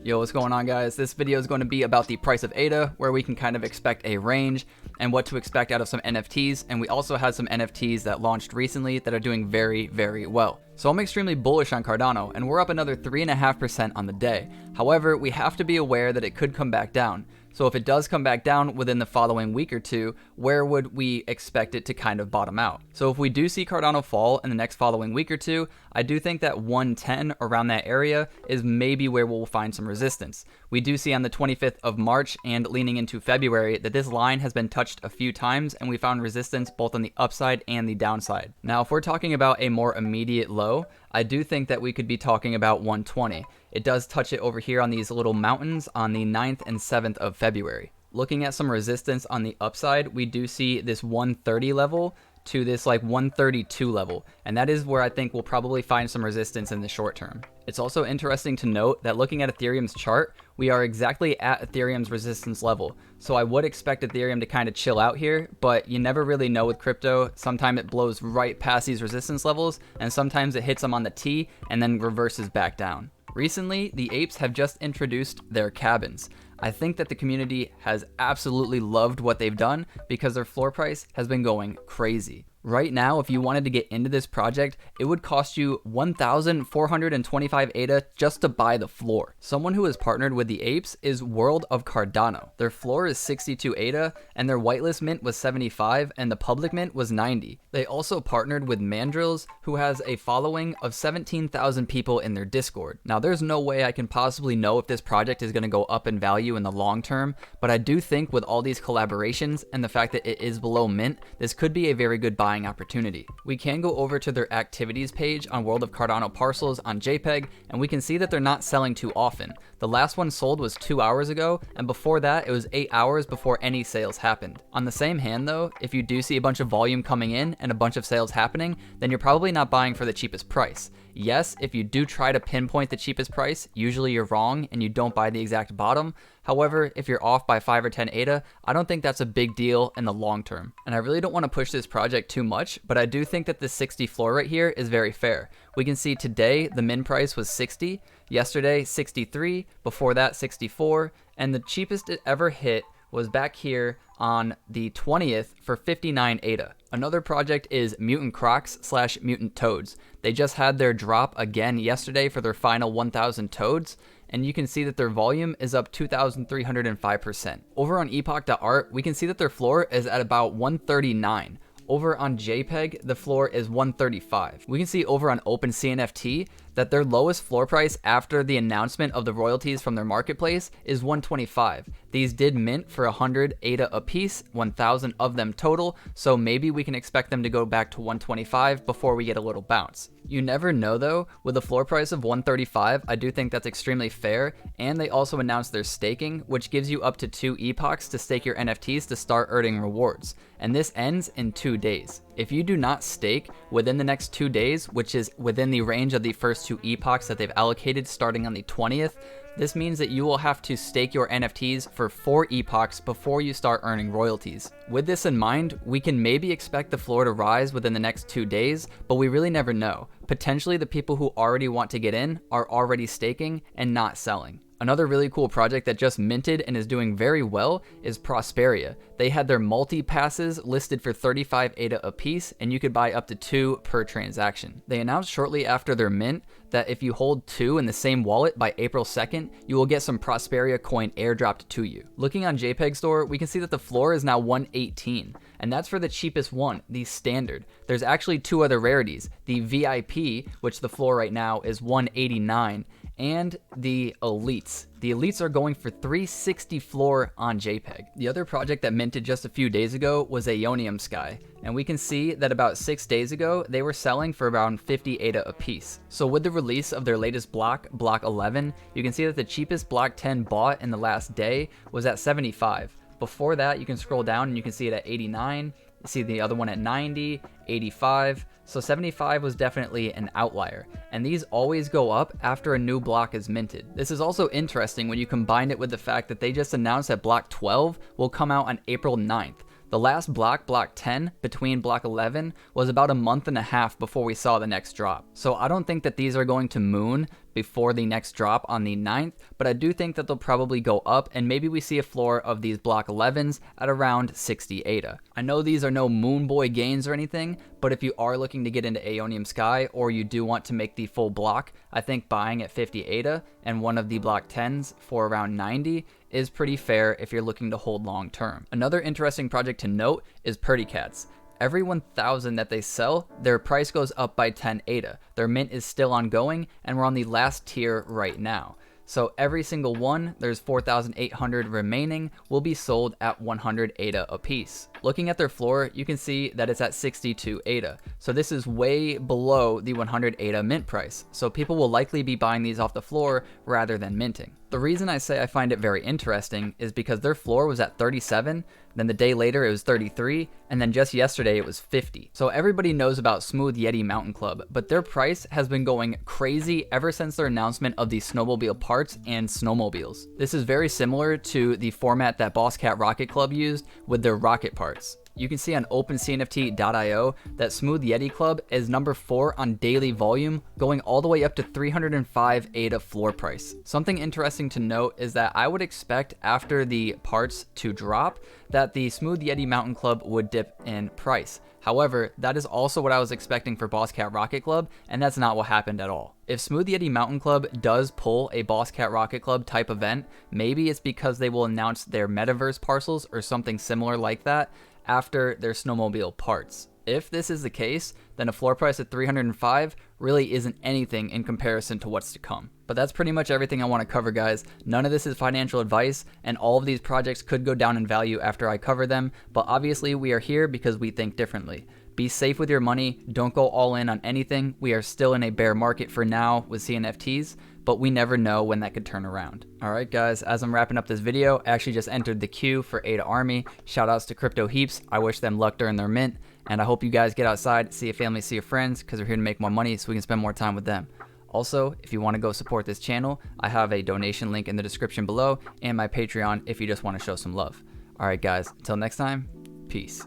Yo, what's going on, guys? This video is going to be about the price of ADA, where we can kind of expect a range and what to expect out of some NFTs. And we also had some NFTs that launched recently that are doing very, very well. So I'm extremely bullish on Cardano, and we're up another 3.5% on the day. However, we have to be aware that it could come back down. So if it does come back down within the following week or two, where would we expect it to kind of bottom out? So if we do see Cardano fall in the next following week or two, I do think that 110 around that area is maybe where we'll find some resistance. We do see on the 25th of March and leaning into February that this line has been touched a few times, and we found resistance both on the upside and the downside. Now, if we're talking about a more immediate low, I do think that we could be talking about 120. It does touch it over here on these little mountains on the 9th and 7th of February. Looking at some resistance on the upside, we do see this 130 level to this like 132 level, and that is where I think we'll probably find some resistance in the short term. It's also interesting to note that looking at Ethereum's chart, we are exactly at Ethereum's resistance level. So I would expect Ethereum to kind of chill out here, but you never really know with crypto. Sometimes it blows right past these resistance levels, and sometimes it hits them on the T and then reverses back down. Recently, the apes have just introduced their cabins. I think that the community has absolutely loved what they've done because their floor price has been going crazy. Right now, if you wanted to get into this project, it would cost you 1,425 ADA just to buy the floor. Someone who has partnered with the apes is World of Cardano. Their floor is 62 ADA, and their whitelist mint was 75, and the public mint was 90. They also partnered with Mandrills, who has a following of 17,000 people in their Discord. Now, there's no way I can possibly know if this project is going to go up in value in the long term, but I do think with all these collaborations and the fact that it is below mint, this could be a very good buy opportunity. We can go over to their activities page on World of Cardano parcels on JPEG, and we can see that they're not selling too often. The last one sold was 2 hours ago, and before that it was 8 hours before any sales happened. On the same hand though, if you do see a bunch of volume coming in and a bunch of sales happening, then you're probably not buying for the cheapest price. Yes, if you do try to pinpoint the cheapest price, usually you're wrong and you don't buy the exact bottom. However, if you're off by 5 or 10 ADA, I don't think that's a big deal in the long term. And I really don't want to push this project too much, but I do think that the 60 floor right here is very fair. We can see today the min price was 60, yesterday 63, before that 64, and the cheapest it ever hit was back here on the 20th for 59 ADA. Another project is Mutant Crocs / Mutant Toads. They just had their drop again yesterday for their final 1,000 toads, and you can see that their volume is up 2,305%. Over on epoch.art, we can see that their floor is at about 139. Over on JPEG, the floor is 135. We can see over on OpenCNFT that their lowest floor price after the announcement of the royalties from their marketplace is 125. These did mint for 100 ADA apiece, 1,000 of them total, so maybe we can expect them to go back to 125 before we get a little bounce. You never know though, with a floor price of 135, I do think that's extremely fair, and they also announced their staking, which gives you up to 2 epochs to stake your NFTs to start earning rewards, and this ends in 2 days. If you do not stake within the next 2 days, which is within the range of the first 2 epochs that they've allocated starting on the 20th, this means that you will have to stake your NFTs for 4 epochs before you start earning royalties. With this in mind, we can maybe expect the floor to rise within the next 2 days, but we really never know. Potentially the people who already want to get in are already staking and not selling. Another really cool project that just minted and is doing very well is Prosperia. They had their multi-passes listed for 35 ADA apiece, and you could buy up to 2 per transaction. They announced shortly after their mint that if you hold 2 in the same wallet by April 2nd, you will get some Prosperia coin airdropped to you. Looking on JPEG Store, we can see that the floor is now 118, and that's for the cheapest one, the standard. There's actually 2 other rarities, the VIP, which the floor right now is 189, and the elites. The elites are going for 360 floor on JPEG. The other project that minted just a few days ago was aeoniumsky, and we can see that about 6 days ago they were selling for around 50 ADA apiece. So with the release of their latest block, block 11, you can see that the cheapest block 10 bought in the last day was at 75. Before that, you can scroll down and you can see it at 89. You see the other one at 90, 85. So 75 was definitely an outlier, and these always go up after a new block is minted. This is also interesting when you combine it with the fact that they just announced that block 12 will come out on April 9th. The last block, block 10, between block 11, was about a month and a half before we saw the next drop. So I don't think that these are going to moon before the next drop on the 9th, but I do think that they'll probably go up, and maybe we see a floor of these block 11s at around 60 ADA. I know these are no moon boy gains or anything, but if you are looking to get into aeoniumsky, or you do want to make the full block, I think buying at 50 ADA and one of the block 10s for around 90 is pretty fair if you're looking to hold long term. Another interesting project to note is Purdy Cats. Every 1,000 that they sell, their price goes up by 10 ADA. Their mint is still ongoing, and we're on the last tier right now. So every single one, there's 4,800 remaining, will be sold at 100 ADA a piece. Looking at their floor, you can see that it's at 62 ADA. So this is way below the 100 ADA mint price. So people will likely be buying these off the floor rather than minting. The reason I say I find it very interesting is because their floor was at 37, then the day later it was 33, and then just yesterday it was 50. So everybody knows about Smooth Yeti Mountain Club, but their price has been going crazy ever since their announcement of the snowmobile parts and snowmobiles. This is very similar to the format that Boss Cat Rocket Club used with their rocket parts. You can see on OpenCNFT.io that Smooth Yeti Club is number 4 on daily volume, going all the way up to 305 ADA floor price. Something interesting to note is that I would expect after the parts to drop that the Smooth Yeti Mountain Club would dip in price. However, that is also what I was expecting for Boss Cat Rocket Club, and that's not what happened at all. If Smooth Yeti Mountain Club does pull a Boss Cat Rocket Club type event, maybe it's because they will announce their metaverse parcels or something similar like that after their snowmobile parts. If this is the case, then a floor price at 305 really isn't anything in comparison to what's to come. But that's pretty much everything I want to cover, guys. None of this is financial advice, and all of these projects could go down in value after I cover them, but obviously we are here because we think differently. Be safe with your money, don't go all in on anything. We are still in a bear market for now with CNFTs, but we never know when that could turn around. Alright guys, as I'm wrapping up this video, I actually just entered the queue for ADA Army. Shoutouts to Crypto Heaps. I wish them luck during their mint, and I hope you guys get outside, see your family, see your friends, because we're here to make more money so we can spend more time with them. Also, if you want to go support this channel, I have a donation link in the description below, and my Patreon if you just want to show some love. Alright guys, until next time, peace.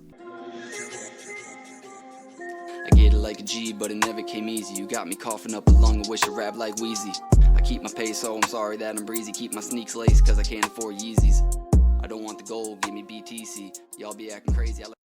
I get it like a G, but it never came easy. You got me coughing up a lung, I wish I rap like Wheezy. I keep my pace, so I'm sorry that I'm breezy. Keep my sneaks laced, cause I can't afford Yeezys. I don't want the gold, give me BTC. Y'all be acting crazy, I like